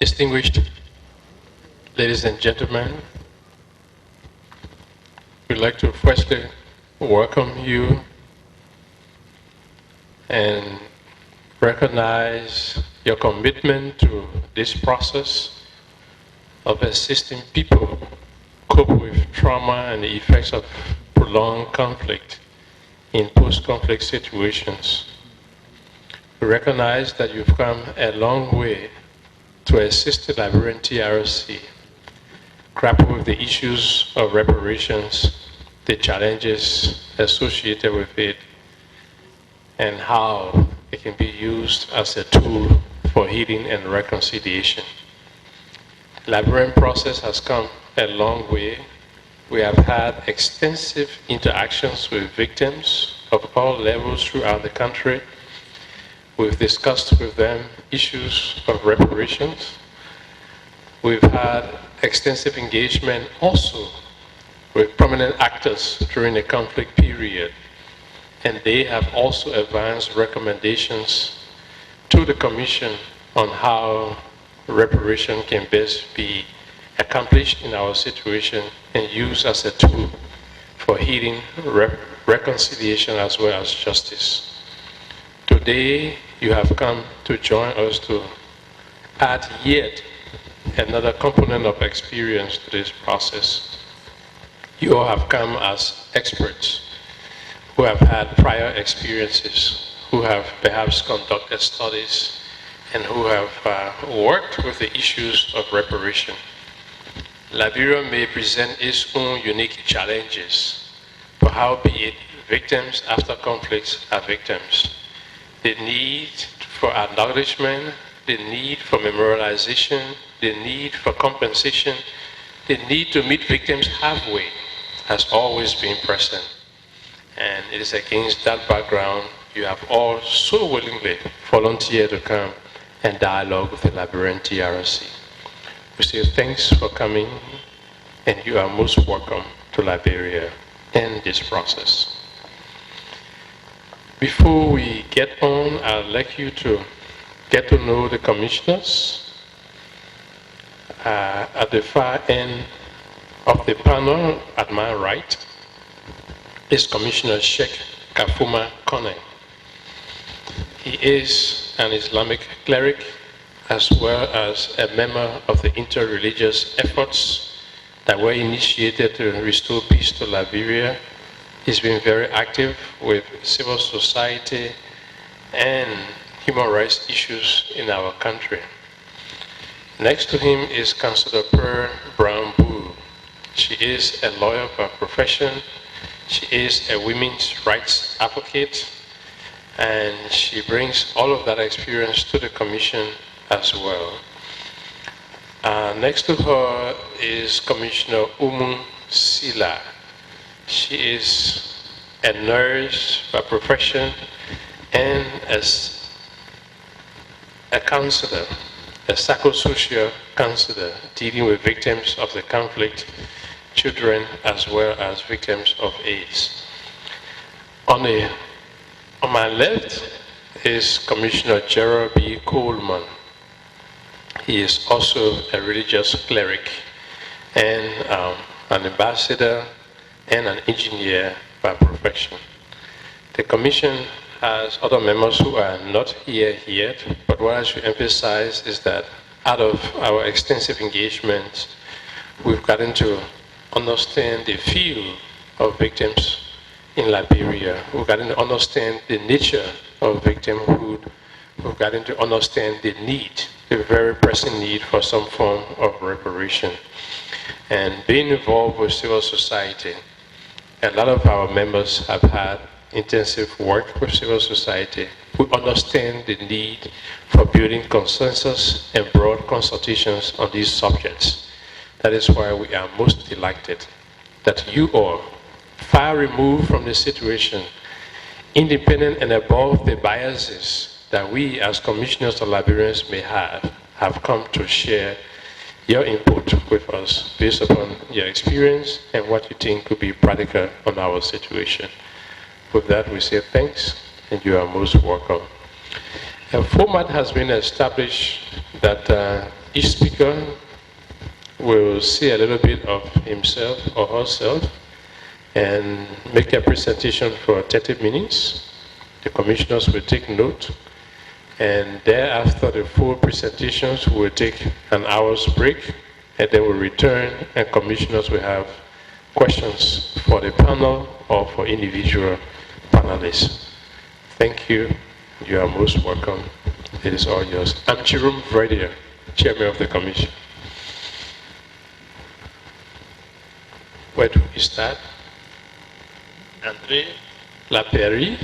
Distinguished ladies and gentlemen, we'd like to firstly welcome you and recognize your commitment to this process of assisting people cope with trauma and the effects of prolonged conflict in post-conflict situations. We recognize that you've come a long way to assist the Liberian TRC grapple with the issues of reparations, the challenges associated with it, and how it can be used as a tool for healing and reconciliation. The Liberian process has come a long way. We have had extensive interactions with victims of all levels throughout the country. We've discussed with them issues of reparations. We've had extensive engagement also with prominent actors during the conflict period, and they have also advanced recommendations to the Commission on how reparation can best be accomplished in our situation and used as a tool for healing, reconciliation, as well as justice. Today, you have come to join us to add yet another component of experience to this process. You all have come as experts who have had prior experiences, who have perhaps conducted studies, and who have worked with the issues of reparation. Liberia may present its own unique challenges, but howbeit, victims after conflicts are victims. The need for acknowledgement, the need for memorialization, the need for compensation, the need to meet victims halfway has always been present. And it is against that background you have all so willingly volunteered to come and dialogue with the Liberian TRC. We say thanks for coming, and you are most welcome to Liberia in this process. Before we get on, I'd like you to get to know the commissioners. At the far end of the panel, at my right, is Commissioner Sheikh Kafuma Kone. He is an Islamic cleric as well as a member of the interreligious efforts that were initiated to restore peace to Liberia. He's been very active with civil society and human rights issues in our country. Next to him is Councillor Pearl Brown-Boo. She is a lawyer by profession. She is a women's rights advocate, and she brings all of that experience to the Commission as well. Next to her is Commissioner Umu Sila. She is a nurse by profession and as a counselor, a psychosocial counselor dealing with victims of the conflict, children as well as victims of AIDS. On my left is Commissioner Gerald B. Coleman. He is also a religious cleric and an ambassador and an engineer by profession. The Commission has other members who are not here yet, but what I should emphasize is that out of our extensive engagements, we've gotten to understand the field of victims in Liberia. We've gotten to understand the nature of victimhood. We've gotten to understand the need, the very pressing need for some form of reparation. And being involved with civil society, a lot of our members have had intensive work with civil society. We understand the need for building consensus and broad consultations on these subjects. That is why we are most delighted that you all, far removed from the situation, independent and above the biases that we as commissioners of Liberians may have come to share your input with us based upon your experience and what you think could be practical on our situation. With that, we say thanks, and you are most welcome. A format has been established that each speaker will say a little bit of himself or herself and make a presentation for 30 minutes. The commissioners will take note, and thereafter the full presentations will take an hour's break, and then we'll return and commissioners will have questions for the panel or for individual panelists. Thank you. You are most welcome. It is all yours. I'm Chirum Vredia, Chairman of the Commission. Where do we start? André Lapéry.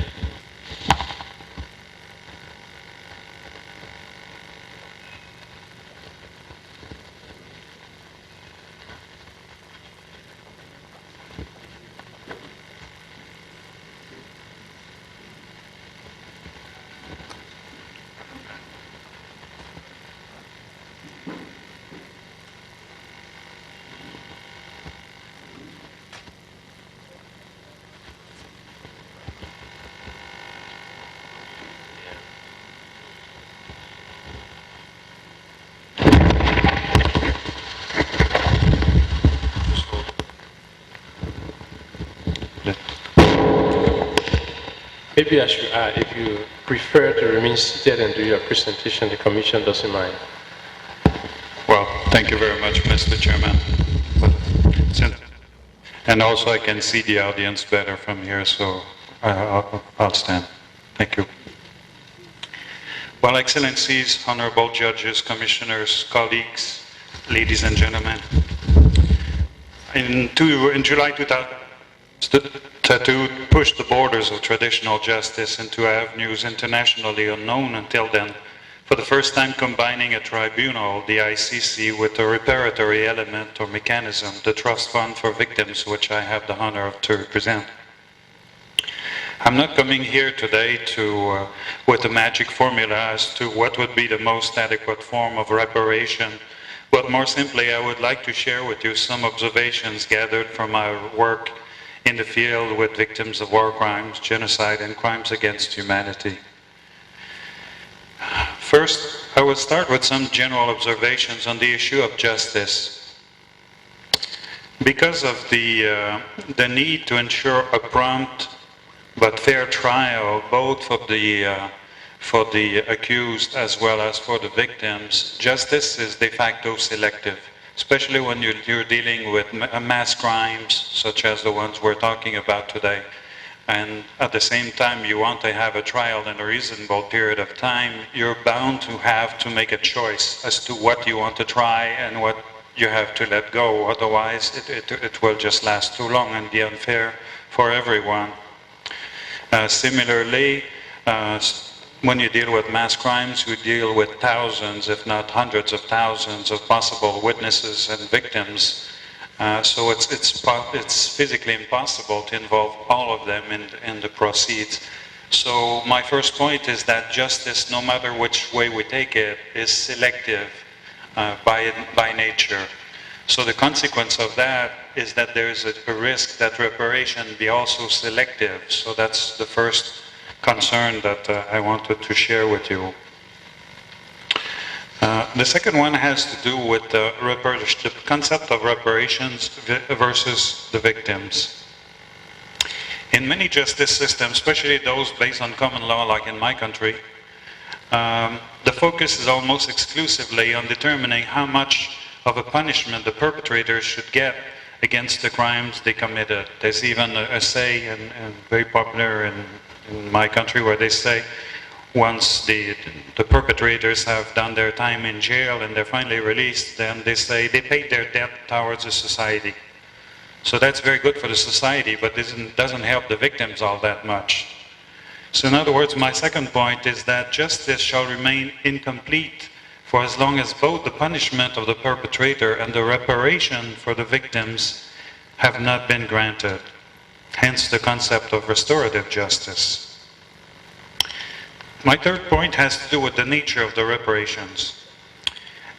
Maybe I should add, if you prefer to remain seated and do your presentation, the Commission doesn't mind. Well, thank you very much, Mr. Chairman. And also I can see the audience better from here, so I'll stand. Thank you. Well, Excellencies, Honorable Judges, Commissioners, colleagues, ladies and gentlemen, in July 2000, to push the borders of traditional justice into avenues internationally unknown until then, for the first time combining a tribunal, the ICC, with a reparatory element or mechanism, the Trust Fund for Victims, which I have the honor to represent. I'm not coming here today with a magic formula as to what would be the most adequate form of reparation, but more simply, I would like to share with you some observations gathered from my work in the field with victims of war crimes, genocide, and crimes against humanity. First, I will start with some general observations on the issue of justice. Because of the need to ensure a prompt but fair trial, both for the accused as well as for the victims, justice is de facto selective, especially when you're dealing with mass crimes such as the ones we're talking about today. And at the same time, you want to have a trial in a reasonable period of time, you're bound to have to make a choice as to what you want to try and what you have to let go. Otherwise, it will just last too long and be unfair for everyone. Similarly, when you deal with mass crimes, you deal with thousands, if not hundreds of thousands of possible witnesses and victims. So it's physically impossible to involve all of them in the proceeds. So my first point is that justice, no matter which way we take it, is selective by nature. So the consequence of that is that there is a risk that reparation be also selective. So that's the first concern that I wanted to share with you. The second one has to do with the concept of reparations versus the victims. In many justice systems, especially those based on common law like in my country, the focus is almost exclusively on determining how much of a punishment the perpetrators should get against the crimes they committed. There's even a say, and very popular in my country, where they say once the perpetrators have done their time in jail and they're finally released, then they say they paid their debt towards the society. So that's very good for the society, but doesn't help the victims all that much. So in other words, my second point is that justice shall remain incomplete for as long as both the punishment of the perpetrator and the reparation for the victims have not been granted. Hence the concept of restorative justice. My third point has to do with the nature of the reparations.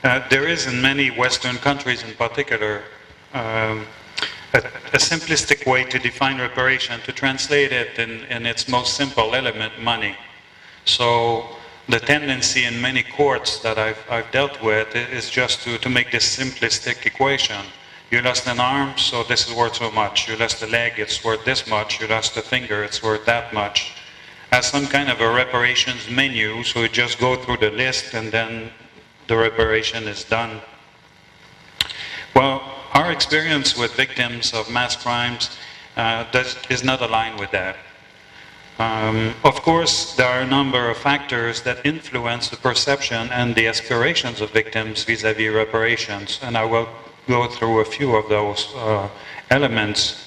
There is in many Western countries in particular a simplistic way to define reparation, to translate it in its most simple element, money. So the tendency in many courts that I've dealt with is just to make this simplistic equation. You lost an arm, so this is worth so much. You lost a leg, it's worth this much. You lost a finger, it's worth that much. As some kind of a reparations menu, so you just go through the list and then the reparation is done. Well, our experience with victims of mass crimes is not aligned with that. Of course, there are a number of factors that influence the perception and the aspirations of victims vis-à-vis reparations, and I will go through a few of those elements.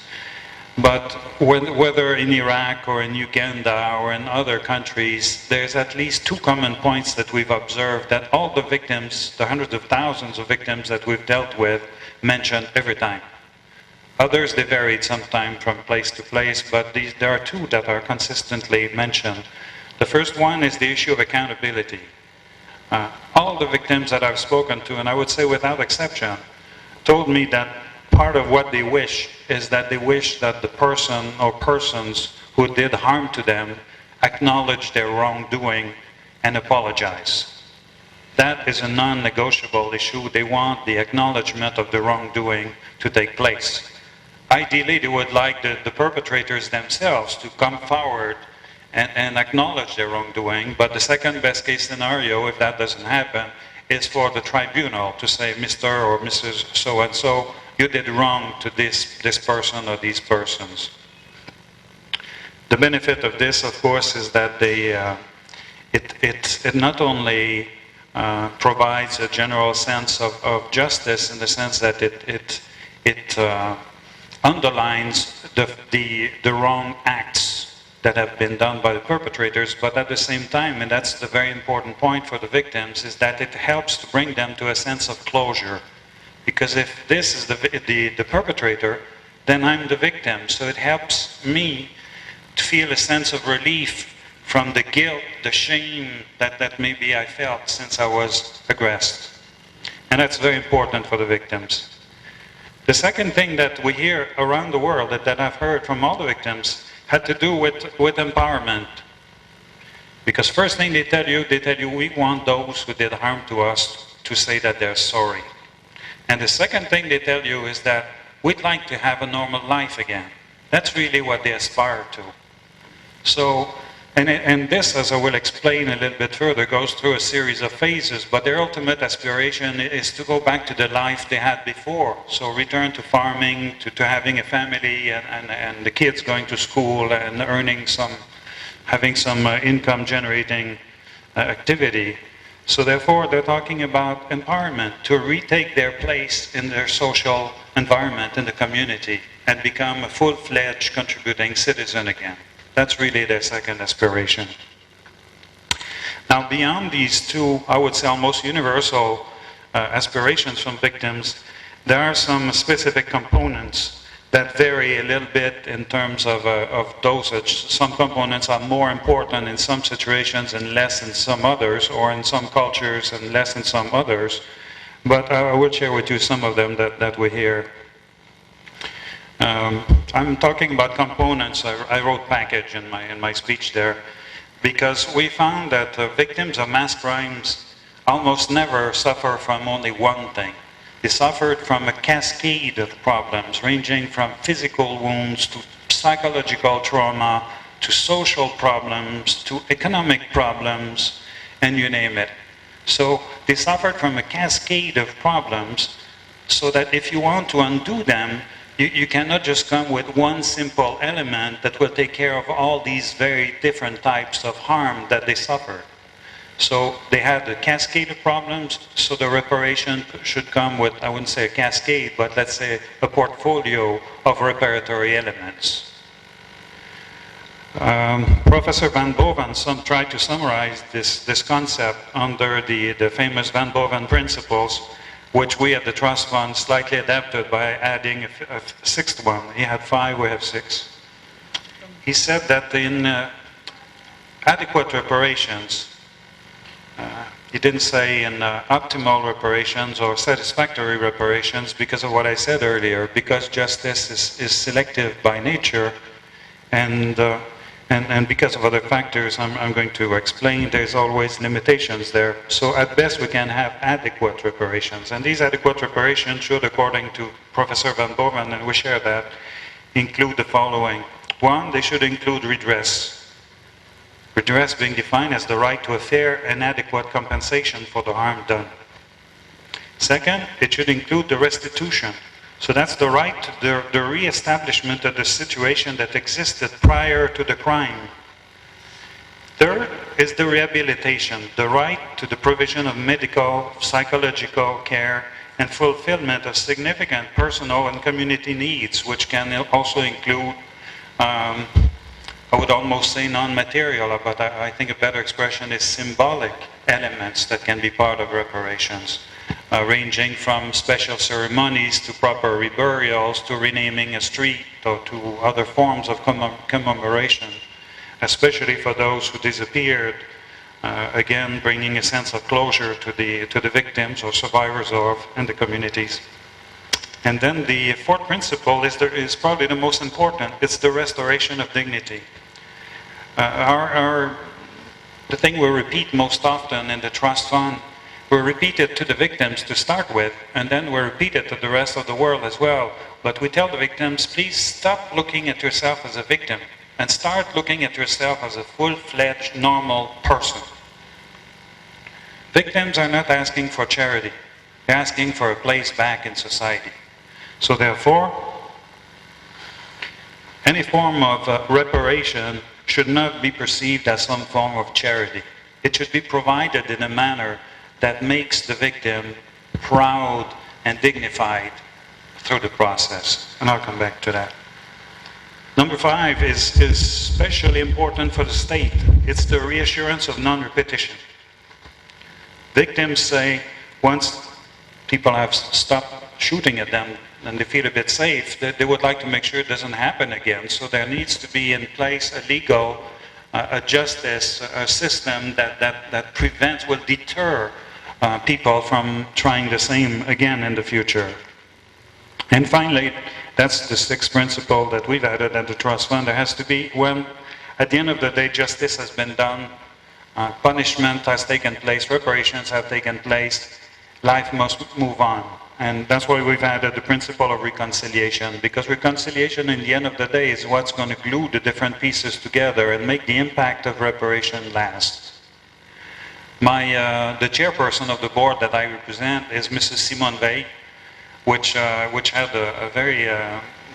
But whether in Iraq or in Uganda or in other countries, there's at least two common points that we've observed that all the victims, the hundreds of thousands of victims that we've dealt with, mention every time. Others, they varied sometimes from place to place, but there are two that are consistently mentioned. The first one is the issue of accountability. All the victims that I've spoken to, and I would say without exception, told me that part of what they wish is that they wish that the person or persons who did harm to them acknowledge their wrongdoing and apologize. That is a non-negotiable issue. They want the acknowledgement of the wrongdoing to take place. Ideally, they would like the perpetrators themselves to come forward and acknowledge their wrongdoing, but the second best case scenario, if that doesn't happen, is for the tribunal to say, Mr. or Mrs. So-and-so, you did wrong to this person or these persons. The benefit of this, of course, is that it not only provides a general sense of justice in the sense that it underlines the wrong acts that have been done by the perpetrators, but at the same time, and that's the very important point for the victims, is that it helps to bring them to a sense of closure. Because if this is the perpetrator, then I'm the victim. So it helps me to feel a sense of relief from the guilt, the shame that maybe I felt since I was aggressed. And that's very important for the victims. The second thing that we hear around the world that I've heard from all the victims had to do with empowerment. Because first thing they tell you, we want those who did harm to us to say that they're sorry. And the second thing they tell you is that we'd like to have a normal life again. That's really what they aspire to. So, and this, as I will explain a little bit further, goes through a series of phases, but their ultimate aspiration is to go back to the life they had before. So return to farming, to having a family and the kids going to school and having some income generating activity. So therefore, they're talking about empowerment, to retake their place in their social environment, in the community, and become a full-fledged contributing citizen again. That's really their second aspiration. Now, beyond these two, I would say almost universal aspirations from victims, there are some specific components that vary a little bit in terms of dosage. Some components are more important in some situations and less in some others, or in some cultures and less in some others. But I will share with you some of them that we hear. I'm talking about components. I wrote package in my speech there, because we found that victims of mass crimes almost never suffer from only one thing. They suffered from a cascade of problems, ranging from physical wounds to psychological trauma, to social problems, to economic problems, and you name it. So they suffered from a cascade of problems, so that if you want to undo them, you cannot just come with one simple element that will take care of all these very different types of harm that they suffered. So they had a cascade of problems, so the reparation should come with, I wouldn't say a cascade, but let's say a portfolio of reparatory elements. Professor Van Boven tried to summarize this concept under the famous Van Boven principles, which we at the Trust Fund slightly adapted by adding a sixth one. He had 5, we have 6. He said that in adequate reparations, he didn't say in optimal reparations or satisfactory reparations because of what I said earlier, because justice is selective by nature, and And because of other factors I'm going to explain, there's always limitations there. So at best we can have adequate reparations. And these adequate reparations should, according to Professor Van Boven, and we share that, include the following. One, they should include redress. Redress being defined as the right to a fair and adequate compensation for the harm done. Second, it should include the restitution. So that's the right to the re-establishment of the situation that existed prior to the crime. Third is the rehabilitation, the right to the provision of medical, psychological care, and fulfillment of significant personal and community needs, which can also include, I would almost say non-material, but I think a better expression is symbolic elements that can be part of reparations. Ranging from special ceremonies to proper reburials to renaming a street or to other forms of commemoration, especially for those who disappeared, again bringing a sense of closure to the victims or survivors of and the communities. And then the fourth principle is probably the most important. It's the restoration of dignity. The thing we repeat most often in the trust fund, we repeat it to the victims to start with, and then we repeat it to the rest of the world as well. But we tell the victims, please stop looking at yourself as a victim and start looking at yourself as a full-fledged, normal person. Victims are not asking for charity. They're asking for a place back in society. So therefore, any form of reparation should not be perceived as some form of charity. It should be provided in a manner that makes the victim proud and dignified through the process. And I'll come back to that. Number 5 is especially important for the state. It's the reassurance of non-repetition. Victims say once people have stopped shooting at them and they feel a bit safe, that they would like to make sure it doesn't happen again. So there needs to be in place a legal, a justice, a system that prevents, will deter people from trying the same again in the future. And finally, that's the 6th principle that we've added at the Trust Fund. There has to be, when at the end of the day justice has been done, punishment has taken place, reparations have taken place, life must move on. And that's why we've added the principle of reconciliation, because reconciliation in the end of the day is what's going to glue the different pieces together and make the impact of reparation last. The chairperson of the board that I represent is Mrs. Simone Veil, which had a very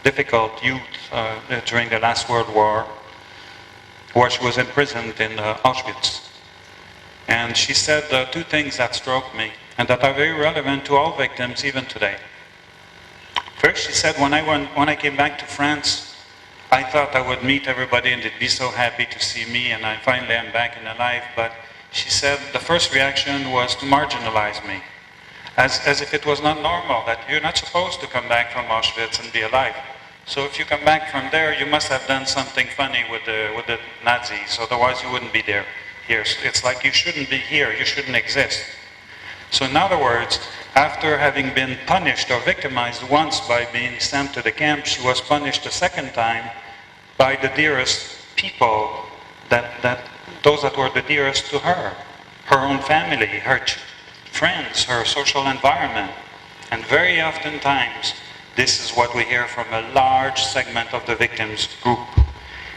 difficult youth during the last World War, where she was imprisoned in Auschwitz. And she said 2 things that struck me, and that are very relevant to all victims even today. First, she said, when I came back to France, I thought I would meet everybody and they'd be so happy to see me, and I finally am back in life. But she said the first reaction was to marginalize me, as if it was not normal, that you're not supposed to come back from Auschwitz and be alive. So if you come back from there, you must have done something funny with the Nazis, otherwise you wouldn't be there. Here, so it's like you shouldn't be here, you shouldn't exist. So in other words, after having been punished or victimized once by being sent to the camp, she was punished a second time by the dearest people, those that were the dearest to her own family, her friends, her social environment. And very oftentimes, this is what we hear from a large segment of the victims group.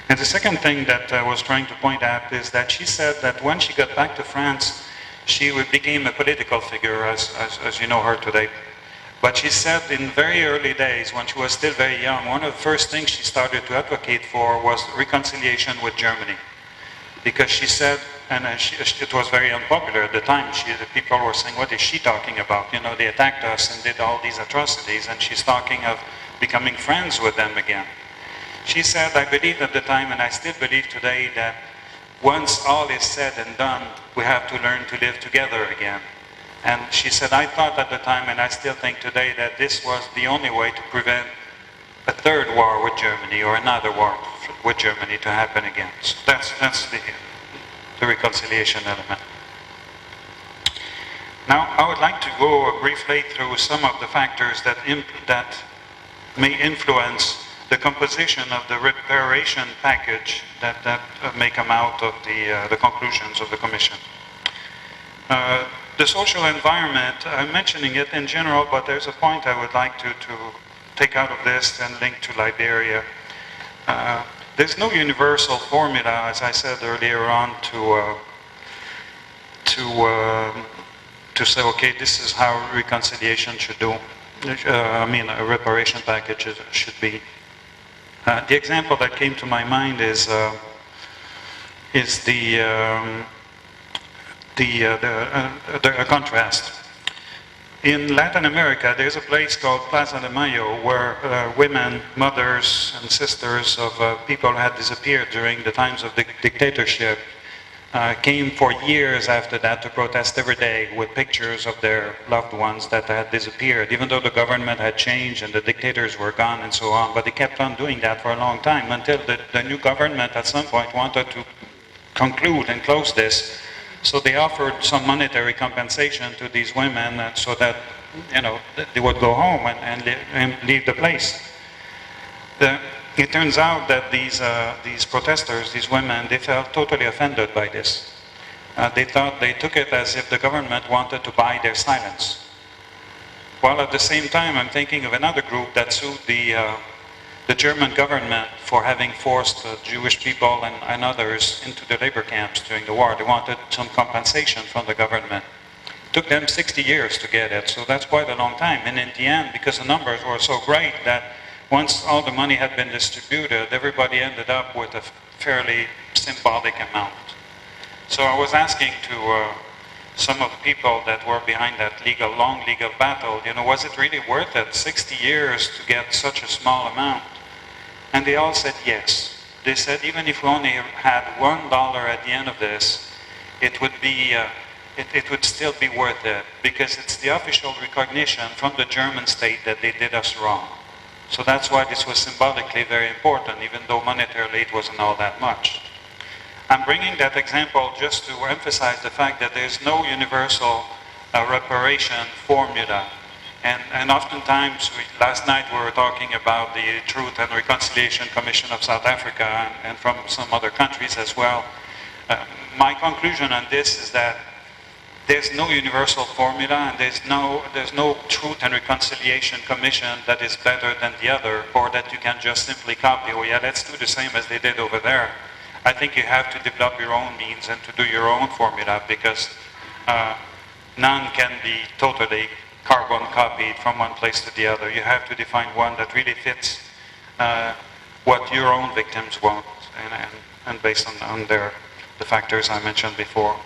And the second thing that I was trying to point out is that she said that when she got back to France, she became a political figure, as you know her today. But she said in very early days, when she was still very young, one of the first things she started to advocate for was reconciliation with Germany. Because she said, and it was very unpopular at the time, the people were saying, what is she talking about? You know, they attacked us and did all these atrocities, and she's talking of becoming friends with them again. She said, I believed at the time, and I still believe today, that once all is said and done, we have to learn to live together again. And she said, I thought at the time, and I still think today, that this was the only way to prevent a third war with Germany or another war with Germany to happen again. So that's the reconciliation element. Now, I would like to go briefly through some of the factors that may influence the composition of the reparation package that may come out of the conclusions of the Commission. The social environment, I'm mentioning it in general, but there's a point I would like to take out of this and link to Liberia. There's no universal formula, as I said earlier on, to say, okay, this is how reconciliation should do. A reparation package should be. The example that came to my mind is a contrast. In Latin America, there's a place called Plaza de Mayo where women, mothers, and sisters of people who had disappeared during the times of the dictatorship came for years after that to protest every day with pictures of their loved ones that had disappeared, even though the government had changed and the dictators were gone and so on. But they kept on doing that for a long time until the new government at some point wanted to conclude and close this. So they offered some monetary compensation to these women so that, they would go home and leave the place. It turns out that these protesters, these women, they felt totally offended by this. They took it as if the government wanted to buy their silence. While at the same time, I'm thinking of another group that sued the German government for having forced Jewish people and others into the labor camps during the war. They wanted some compensation from the government. It took them 60 years to get it, so that's quite a long time. And in the end, because the numbers were so great that once all the money had been distributed, everybody ended up with a fairly symbolic amount. So I was asking to some of the people that were behind that long legal battle, was it really worth it, 60 years to get such a small amount? And they all said yes. They said even if we only had $1 at the end of this, it would be, it would still be worth it, because it's the official recognition from the German state that they did us wrong. So that's why this was symbolically very important, even though monetarily it wasn't all that much. I'm bringing that example just to emphasize the fact that there's no universal reparation formula. And oftentimes, last night we were talking about the Truth and Reconciliation Commission of South Africa and from some other countries as well. My conclusion on this is that there's no universal formula, and there's no Truth and Reconciliation Commission that is better than the other, or that you can just simply copy. Oh yeah, let's do the same as they did over there. I think you have to develop your own means and to do your own formula, because none can be totally carbon copied from one place to the other. You have to define one that really fits what your own victims want, and based on the factors I mentioned before.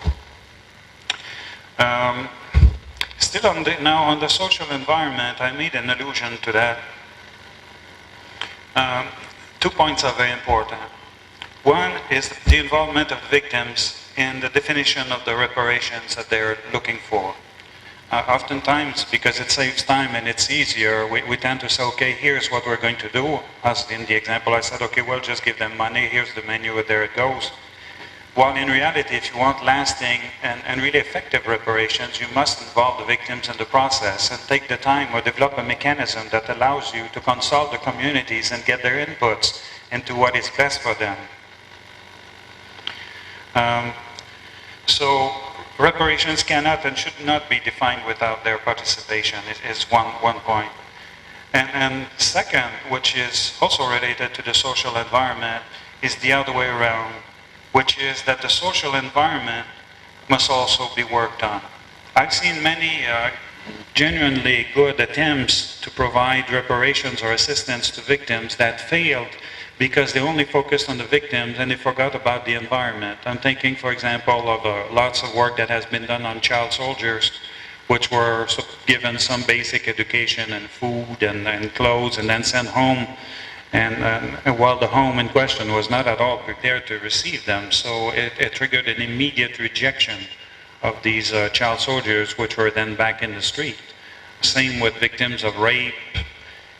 Still on the social environment, I made an allusion to that. 2 points are very important. One is the involvement of victims in the definition of the reparations that they're looking for. Oftentimes, because it saves time and it's easier, we tend to say, okay, here's what we're going to do. As in the example I said, okay, we'll just give them money, here's the menu, there it goes. While in reality, if you want lasting and really effective reparations, you must involve the victims in the process and take the time or develop a mechanism that allows you to consult the communities and get their inputs into what is best for them. So reparations cannot and should not be defined without their participation, is one point. And second, which is also related to the social environment, is the other way around, which is that the social environment must also be worked on. I've seen many genuinely good attempts to provide reparations or assistance to victims that failed because they only focused on the victims and they forgot about the environment. I'm thinking, for example, of lots of work that has been done on child soldiers, which were given some basic education and food and clothes and then sent home. And while the home in question was not at all prepared to receive them, so it triggered an immediate rejection of these child soldiers, which were then back in the street. Same with victims of rape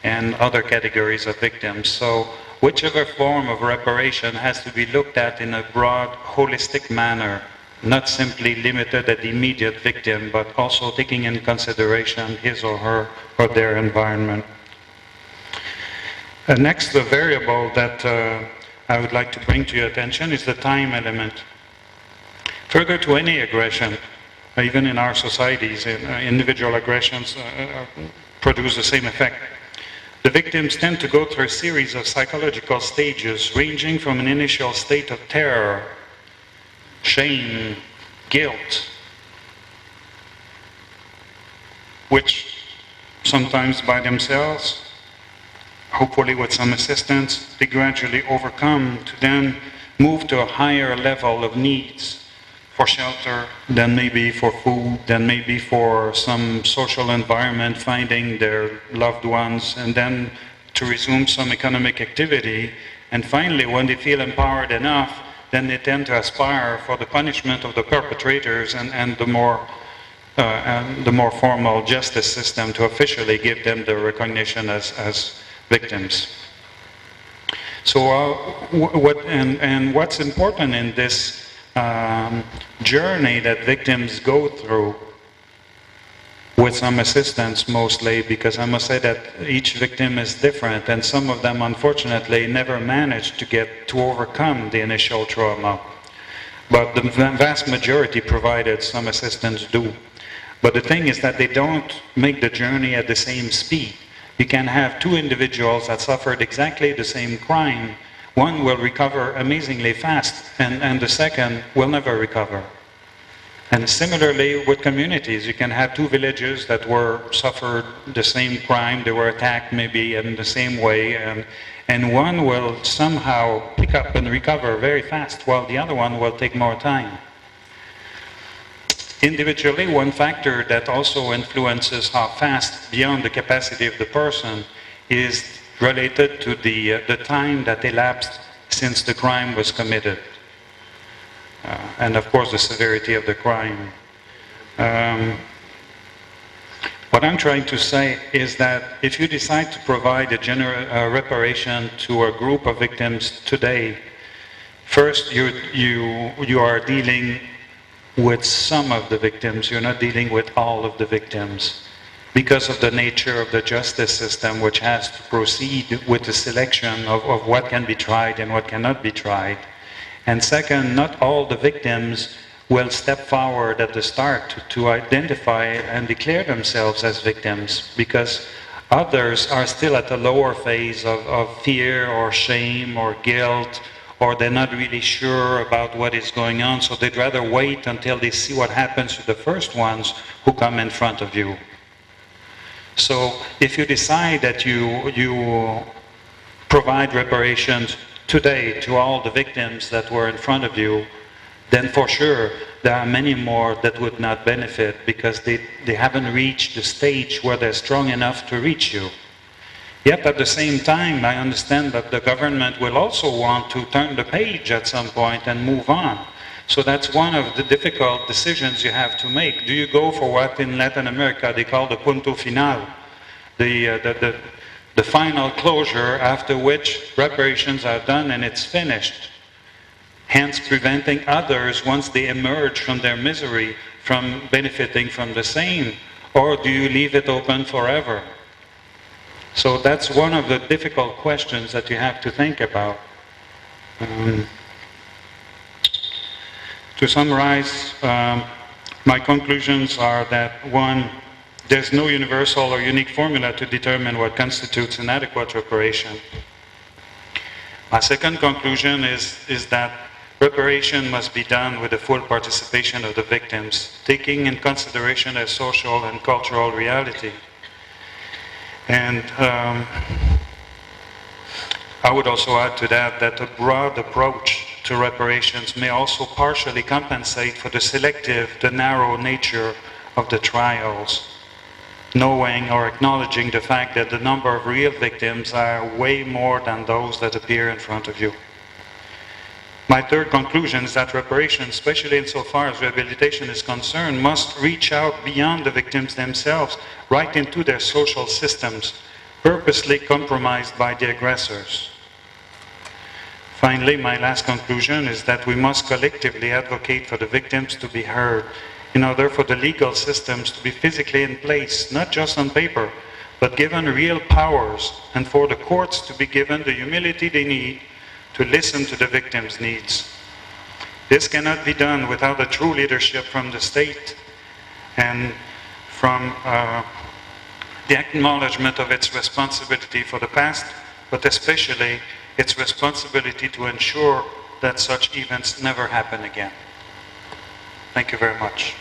and other categories of victims. So whichever form of reparation has to be looked at in a broad, holistic manner, not simply limited at the immediate victim, but also taking into consideration his or her or their environment. The next variable that I would like to bring to your attention is the time element. Further to any aggression, even in our societies, individual aggressions produce the same effect. The victims tend to go through a series of psychological stages ranging from an initial state of terror, shame, guilt, which sometimes by themselves, hopefully with some assistance, they gradually overcome to then move to a higher level of needs for shelter, then maybe for food, then maybe for some social environment, finding their loved ones, and then to resume some economic activity. And finally, when they feel empowered enough, then they tend to aspire for the punishment of the perpetrators and the more formal justice system to officially give them the recognition as victims. So what's important in this journey that victims go through, with some assistance mostly, because I must say that each victim is different, and some of them unfortunately never manage to overcome the initial trauma. But the vast majority, provided some assistance, do. But the thing is that they don't make the journey at the same speed. You can have two individuals that suffered exactly the same crime. One will recover amazingly fast, and the second will never recover. And similarly with communities, you can have two villages that suffered the same crime, they were attacked maybe in the same way, and one will somehow pick up and recover very fast, while the other one will take more time. Individually, one factor that also influences how fast, beyond the capacity of the person, is related to the time that elapsed since the crime was committed. And of course the severity of the crime. What I'm trying to say is that if you decide to provide a reparation to a group of victims today, first you are dealing with some of the victims, you're not dealing with all of the victims, because of the nature of the justice system, which has to proceed with the selection of what can be tried and what cannot be tried. And second, not all the victims will step forward at the start to identify and declare themselves as victims, because others are still at a lower phase of fear or shame or guilt, or they're not really sure about what is going on, so they'd rather wait until they see what happens to the first ones who come in front of you. So if you decide that you provide reparations today to all the victims that were in front of you, then for sure there are many more that would not benefit, because they haven't reached the stage where they're strong enough to reach you. Yet at the same time, I understand that the government will also want to turn the page at some point and move on. So that's one of the difficult decisions you have to make. Do you go for what in Latin America they call the punto final, the final closure after which reparations are done and it's finished, hence preventing others, once they emerge from their misery, from benefiting from the same? Or do you leave it open forever? So that's one of the difficult questions that you have to think about. To summarize, my conclusions are that, one, there's no universal or unique formula to determine what constitutes an adequate reparation. My second conclusion is that reparation must be done with the full participation of the victims, taking in consideration their social and cultural reality. And I would also add to that a broad approach to reparations may also partially compensate for the narrow nature of the trials, knowing or acknowledging the fact that the number of real victims are way more than those that appear in front of you. My third conclusion is that reparations, especially insofar as rehabilitation is concerned, must reach out beyond the victims themselves, right into their social systems, purposely compromised by the aggressors. Finally, my last conclusion is that we must collectively advocate for the victims to be heard, in order for the legal systems to be physically in place, not just on paper, but given real powers, and for the courts to be given the humility they need to listen to the victims' needs. This cannot be done without a true leadership from the state and from the acknowledgement of its responsibility for the past, but especially its responsibility to ensure that such events never happen again. Thank you very much.